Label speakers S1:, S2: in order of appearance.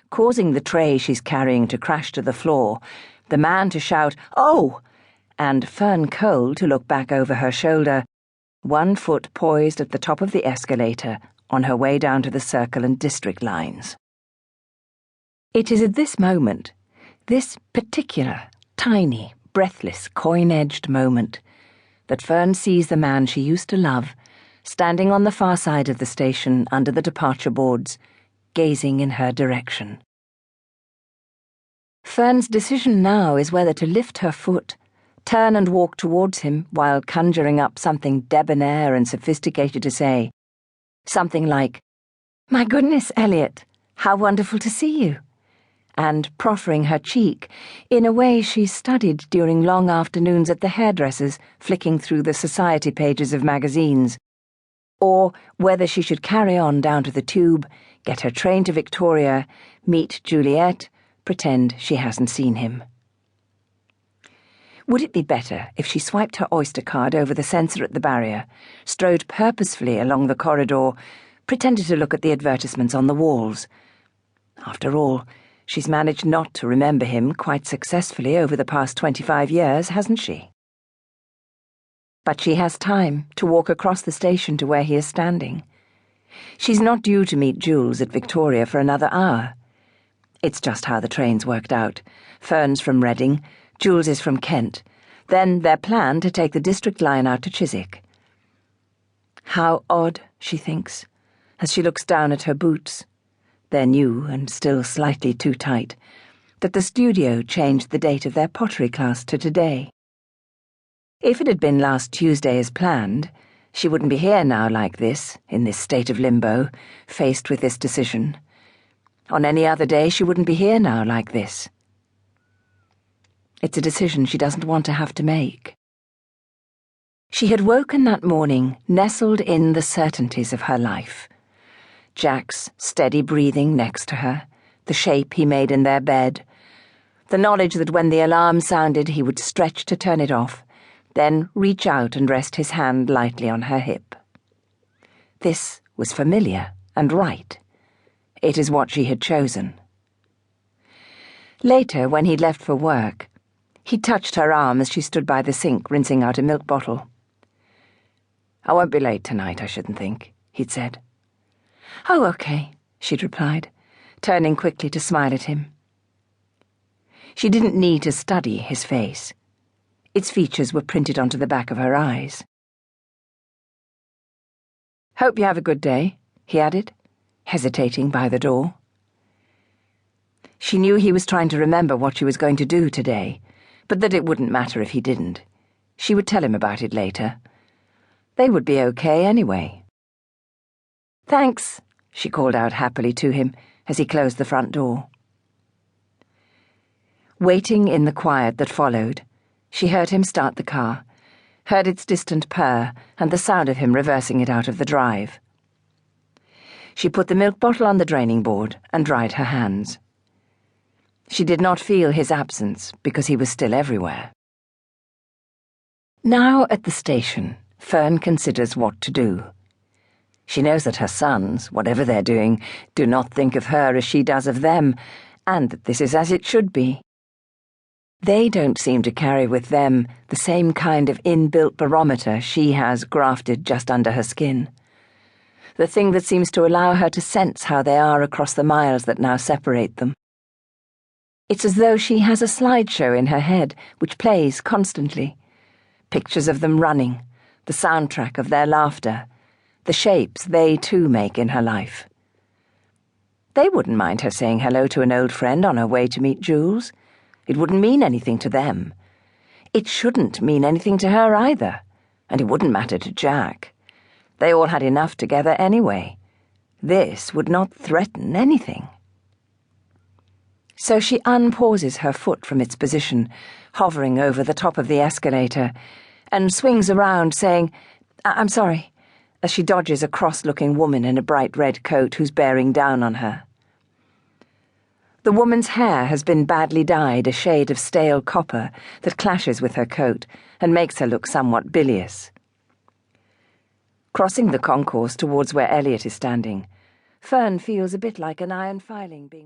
S1: causing the tray she's carrying to crash to the floor, the man to shout, "Oh!" and Fern Cole to look back over her shoulder, one foot poised at the top of the escalator on her way down to the Circle and District lines. It is at this moment, this particular, tiny, breathless, coin-edged moment, that Fern sees the man she used to love, standing on the far side of the station under the departure boards, gazing in her direction. Fern's decision now is whether to lift her foot, turn and walk towards him while conjuring up something debonair and sophisticated to say. Something like, "My goodness, Elliott, how wonderful to see you," and proffering her cheek in a way she studied during long afternoons at the hairdresser's, flicking through the society pages of magazines, or whether she should carry on down to the tube, get her train to Victoria, meet Juliet, pretend she hasn't seen him. Would it be better if she swiped her Oyster card over the sensor at the barrier, strode purposefully along the corridor, pretended to look at the advertisements on the walls? After all, she's managed not to remember him quite successfully over the past 25 years, hasn't she? But she has time to walk across the station to where he is standing. She's not due to meet Jules at Victoria for another hour. It's just how the trains worked out. Fern's from Reading, Jules is from Kent. Then their plan to take the district line out to Chiswick. How odd, she thinks, as she looks down at her boots. They're new and still slightly too tight, that the studio changed the date of their pottery class to today. If it had been last Tuesday as planned, she wouldn't be here now like this, in this state of limbo, faced with this decision. On any other day, she wouldn't be here now like this. It's a decision she doesn't want to have to make. She had woken that morning, nestled in the certainties of her life. Jack's steady breathing next to her, the shape he made in their bed, the knowledge that when the alarm sounded he would stretch to turn it off, then reach out and rest his hand lightly on her hip. This was familiar and right. It is what she had chosen. Later, when he'd left for work, he touched her arm as she stood by the sink rinsing out a milk bottle. "I won't be late tonight, I shouldn't think," he'd said. "Oh, okay," she'd replied, turning quickly to smile at him. She didn't need to study his face. Its features were printed onto the back of her eyes. "Hope you have a good day," he added, hesitating by the door. She knew he was trying to remember what she was going to do today, but that it wouldn't matter if he didn't. She would tell him about it later. They would be okay anyway. "Thanks," she called out happily to him as he closed the front door. Waiting in the quiet that followed, she heard him start the car, heard its distant purr and the sound of him reversing it out of the drive. She put the milk bottle on the draining board and dried her hands. She did not feel his absence because he was still everywhere. Now at the station, Fern considers what to do. She knows that her sons, whatever they're doing, do not think of her as she does of them, and that this is as it should be. They don't seem to carry with them the same kind of inbuilt barometer she has grafted just under her skin. The thing that seems to allow her to sense how they are across the miles that now separate them. It's as though she has a slideshow in her head which plays constantly. Pictures of them running, the soundtrack of their laughter, the shapes they too make in her life. They wouldn't mind her saying hello to an old friend on her way to meet Jules. It wouldn't mean anything to them. It shouldn't mean anything to her either, and it wouldn't matter to Jack. They all had enough together anyway. This would not threaten anything. So she unpauses her foot from its position, hovering over the top of the escalator, and swings around saying, "I'm sorry," as she dodges a cross-looking woman in a bright red coat who's bearing down on her. The woman's hair has been badly dyed a shade of stale copper that clashes with her coat and makes her look somewhat bilious. Crossing the concourse towards where Elliott is standing, Fern feels a bit like an iron filing being